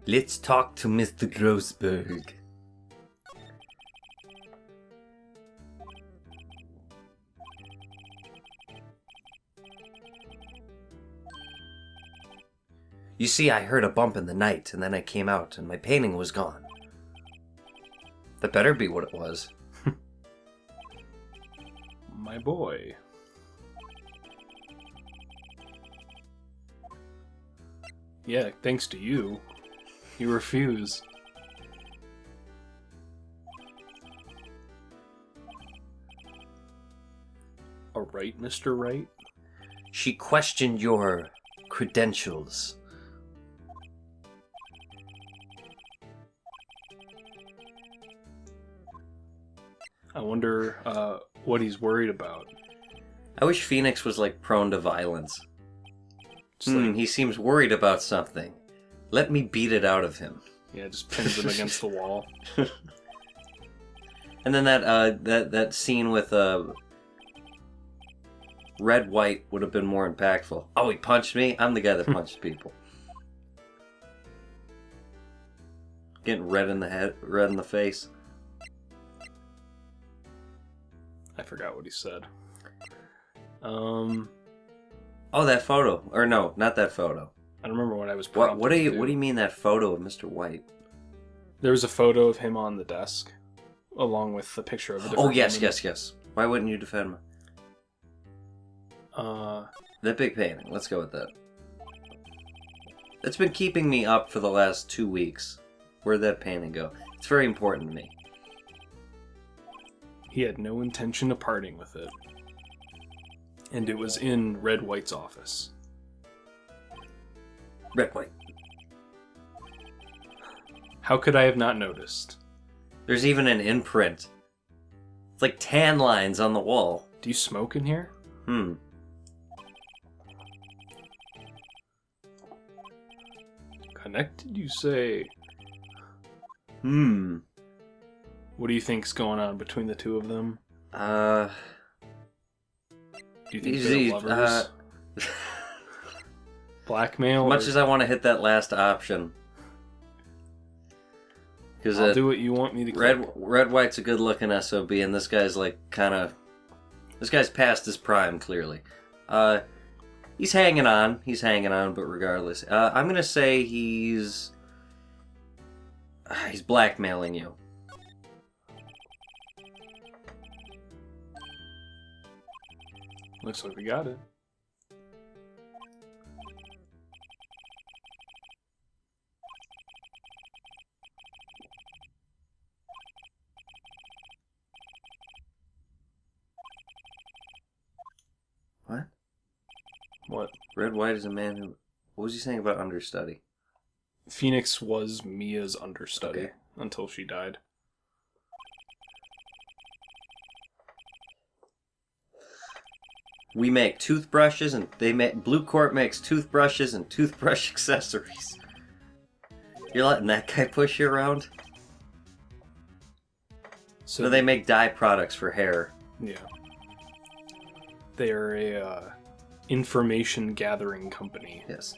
Let's talk to Mr. Grossberg. You see, I heard a bump in the night, and then I came out, and my painting was gone. That better be what it was. My boy. Yeah, thanks to you. You refuse. All right, Mr. Wright? She questioned your credentials. I wonder what he's worried about. I wish Phoenix was, like, prone to violence. He seems worried about something. Let me beat it out of him. Yeah, just pins him against the wall. And then that scene with Red White would have been more impactful. Oh, he punched me? I'm the guy that punched people. Getting red in the head, red in the face. I forgot what he said. Oh, that photo. Or no, not that photo. I don't remember what I was What prompted do you to do. What do you mean that photo of Mr. White? There was a photo of him on the desk, along with the picture of a different Oh, yes, woman. yes. Why wouldn't you defend me? That big painting. Let's go with that. It's been keeping me up for the last 2 weeks. Where'd that painting go? It's very important to me. He had no intention of parting with it. And it was in Red White's office. Red White. How could I have not noticed? There's even an imprint. It's like tan lines on the wall. Do you smoke in here? Connected, you say? What do you think's going on between the two of them? Do you think they're lovers? Blackmail? As much as I want to hit that last option. Because I'll do what you want me to click. Red White's a good looking SOB, and this guy's like kind of... This guy's past his prime, clearly. He's hanging on, but regardless. I'm going to say he's blackmailing you. Looks like we got it. What? What? Red White is a man who... What was he saying about understudy? Phoenix was Mia's understudy until she died. We make toothbrushes, and Blue Corp makes toothbrushes and toothbrush accessories. You're letting that guy push you around? So they make dye products for hair. Yeah. They are a information gathering company. Yes.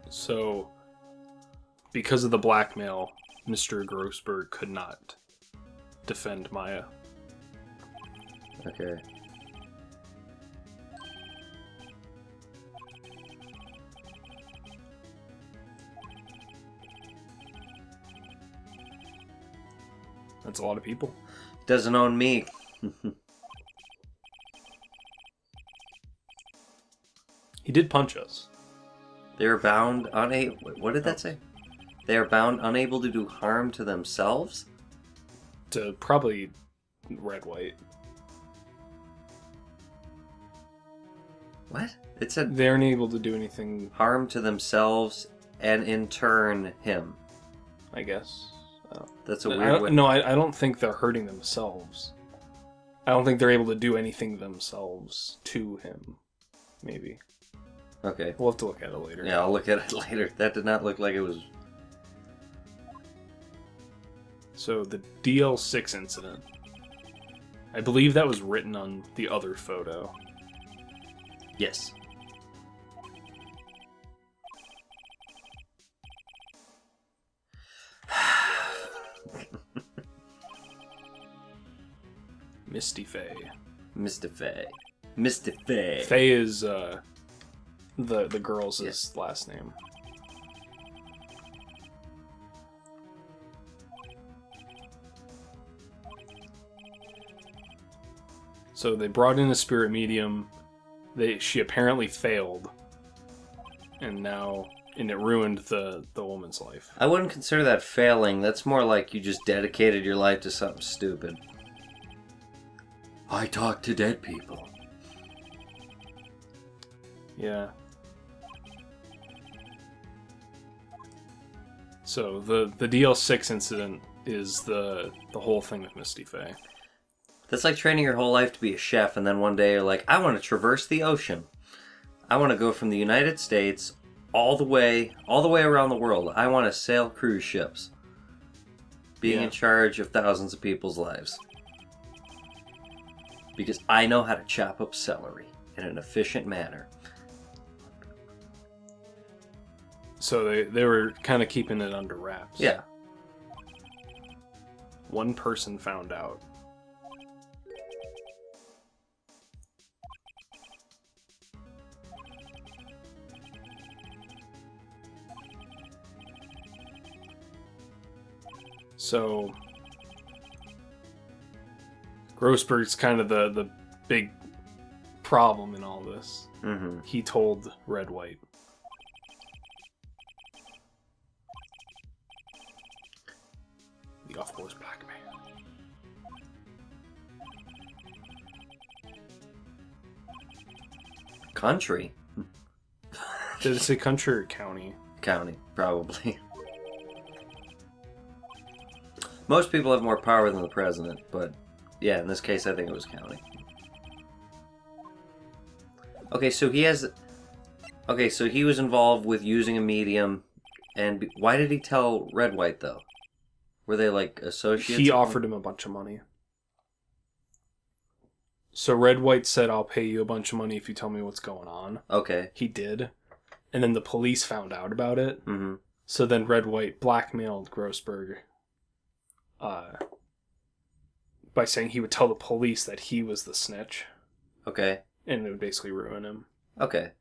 So, because of the blackmail, Mr. Grossberg could not defend Maya. Okay. That's a lot of people. Doesn't own me. He did punch us. They are bound what did that say? They are bound unable to do harm to themselves? To probably Red White. What? It said they aren't able to do anything. Harm to themselves and in turn him. I guess. That's a weird way. No, I don't think they're hurting themselves. I don't think they're able to do anything themselves to him. Maybe. Okay. We'll have to look at it later. Yeah, I'll look at it later. That did not look like it was... So, the DL6 incident. I believe that was written on the other photo. Yes. Misty Faye. Mr. Faye. Mr. Faye. Faye is the girl's last name. So they brought in a spirit medium. She apparently failed, and it ruined the woman's life. I wouldn't consider that failing. That's more like you just dedicated your life to something stupid. I talk to dead people. Yeah. So the DL6 incident is the whole thing with Misty Faye. That's like training your whole life to be a chef, and then one day you're like, I want to traverse the ocean. I want to go from the United States all the way around the world. I want to sail cruise ships. Being in charge of thousands of people's lives. Because I know how to chop up celery in an efficient manner. So they were kind of keeping it under wraps. Yeah. One person found out. So Grossberg's kind of the big problem in all this. Mm-hmm. He told Red White. The off-course black man. Country? Did it say country or county? County, probably. Most people have more power than the president, but yeah, in this case I think it was county. Okay, so he was involved with using a medium, and why did he tell Red White though? Were they like associates? He offered him a bunch of money. So Red White said, I'll pay you a bunch of money if you tell me what's going on. Okay. He did. And then the police found out about it. Mm-hmm. So then Red White blackmailed Grossberg by saying he would tell the police that he was the snitch. Okay. And it would basically ruin him. Okay.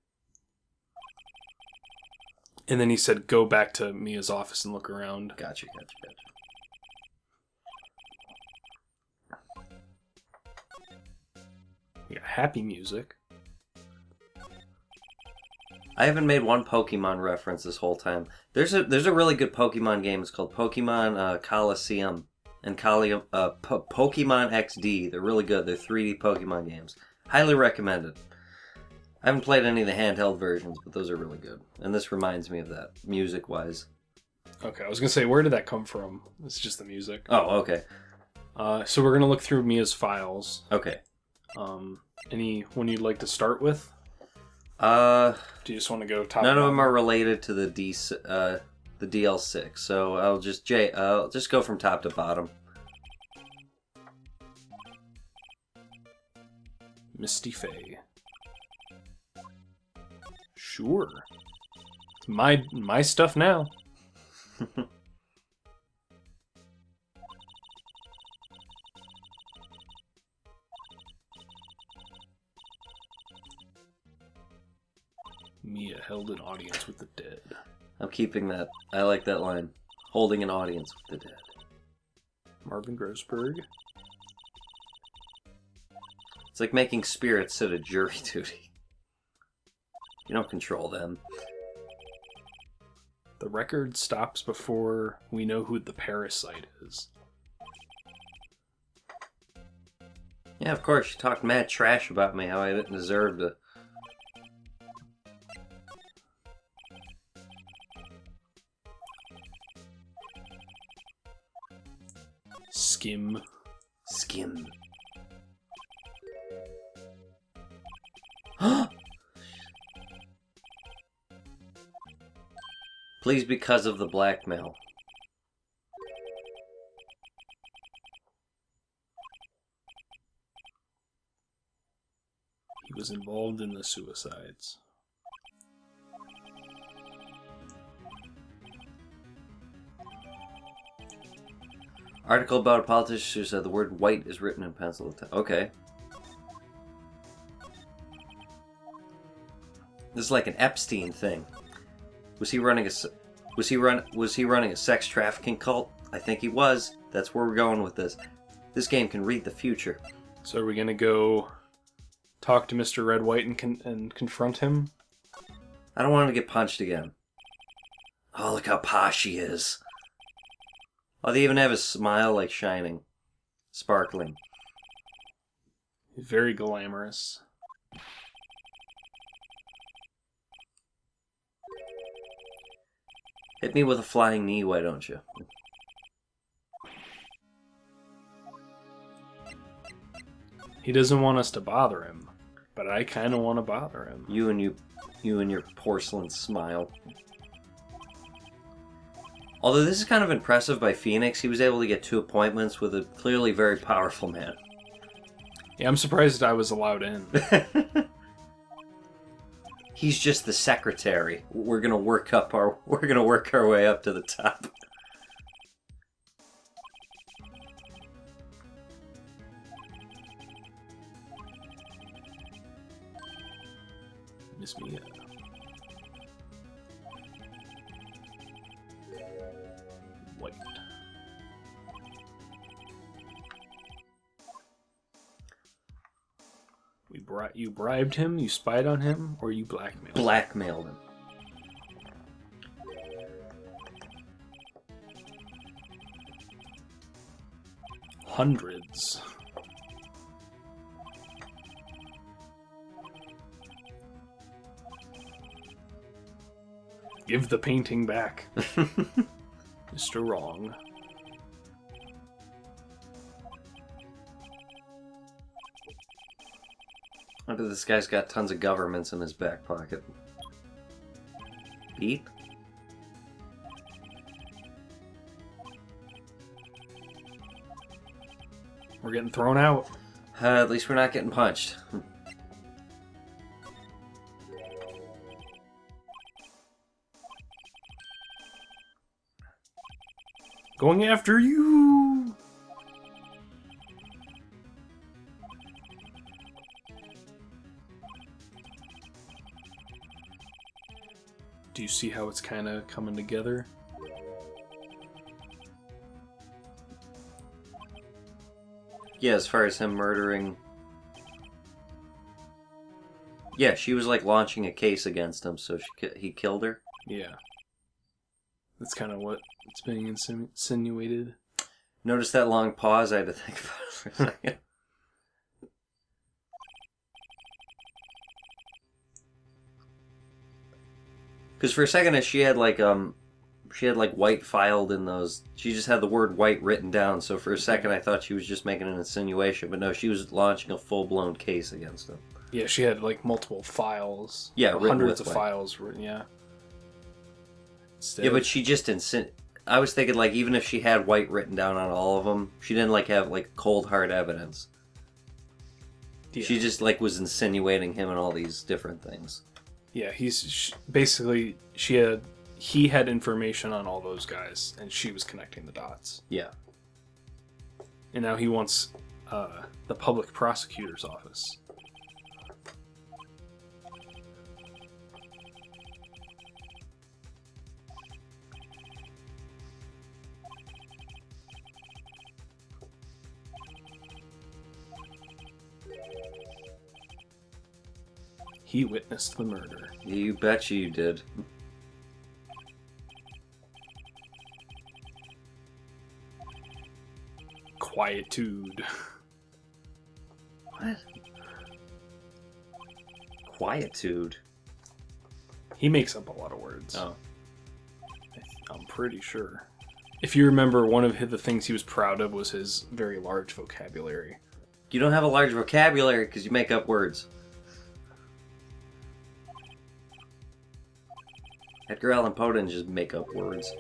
And then he said, go back to Mia's office and look around. Gotcha. We got happy music. I haven't made one Pokemon reference this whole time. There's a really good Pokemon game. It's called Pokemon Coliseum and Pokemon XD. They're really good. They're 3D Pokemon games. Highly recommended. I haven't played any of the handheld versions, but those are really good. And this reminds me of that, music-wise. Okay, I was going to say, where did that come from? It's just the music. Oh, okay. So we're going to look through Mia's files. Okay. Any one you'd like to start with? Do you just want to go top? None of them are related to the DL6, so I'll just go from top to bottom. Misty Faye. Sure. My stuff now. Mia held an audience with the dead. I'm keeping that. I like that line. Holding an audience with the dead. Marvin Grossberg. It's like making spirits sit at jury duty. You don't control them. The record stops before we know who the parasite is. Yeah, of course. You talked mad trash about me, how I didn't deserve to... Skim. Please, because of the blackmail. He was involved in the suicides. Article about a politician who said the word white is written in pencil. Okay. This is like an Epstein thing. Was he running a sex trafficking cult? I think he was. That's where we're going with this. This game can read the future. So are we gonna go talk to Mr. Red White and confront him? I don't want him to get punched again. Oh, look how posh he is. Oh, they even have his smile like shining, sparkling. He's very glamorous. Hit me with a flying knee, why don't you? He doesn't want us to bother him, but I kind of want to bother him. You and your porcelain smile. Although this is kind of impressive by Phoenix, he was able to get 2 appointments with a clearly very powerful man. Yeah, I'm surprised I was allowed in. He's just the secretary. We're gonna work our way up to the top. Miss Mia. White. You bribed him, you spied on him, or you blackmailed him? Blackmailed him. Hundreds. Give the painting back. Mr. Wrong. I bet this guy's got tons of governments in his back pocket. Beep? We're getting thrown out. At least we're not getting punched. Going after you! Do you see how it's kind of coming together? Yeah, as far as him murdering... Yeah, she was like launching a case against him, so he killed her. Yeah. That's kind of what it's being insinuated. Notice that long pause? I had to think about it for a second. Because for a second, she had like white filed in those. She just had the word white written down. So for a second, I thought she was just making an insinuation, but no, she was launching a full blown case against him. Yeah, she had like multiple files. Yeah, hundreds of files written. Yeah. Yeah, but she just I was thinking like even if she had white written down on all of them, she didn't like have like cold hard evidence. Yeah. She just like was insinuating him and all these different things. Yeah, he had information on all those guys, and she was connecting the dots. Yeah. And now he wants the public prosecutor's office. He witnessed the murder. You betcha you did. Quietude. What? Quietude? He makes up a lot of words. Oh. I'm pretty sure. If you remember, one of the things he was proud of was his very large vocabulary. You don't have a large vocabulary because you make up words. Edgar Allan Poe didn't just make up words.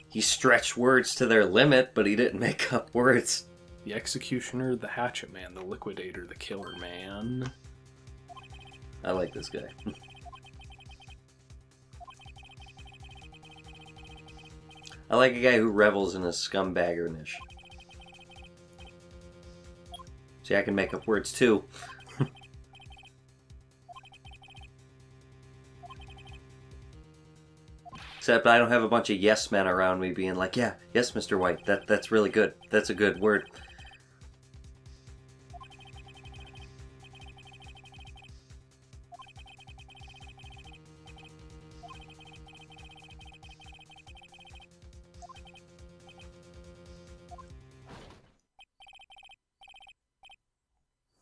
He stretched words to their limit, but he didn't make up words. The executioner, the hatchet man, the liquidator, the killer man. I like this guy. I like a guy who revels in his scumbaggerness. See, I can make up words too. Except I don't have a bunch of yes men around me being like, yeah, yes, Mr. White, that's really good. That's a good word.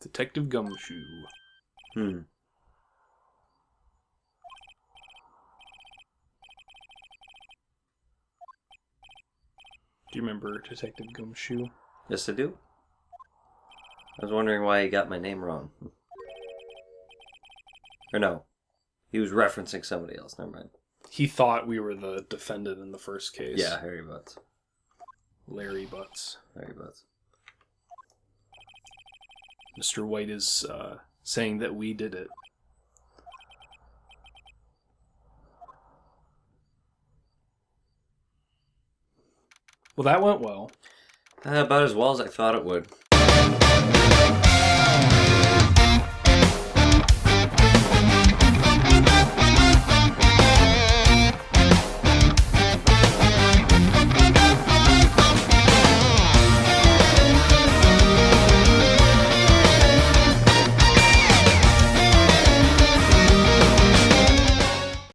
Detective Gumshoe. Hmm. Do you remember Detective Gumshoe? Yes, I do. I was wondering why he got my name wrong. Or no. He was referencing somebody else. Never mind. He thought we were the defendant in the first case. Yeah, Harry Butts. Larry Butts. Harry Butts. Mr. White is saying that we did it. Well, that went well. About as well as I thought it would.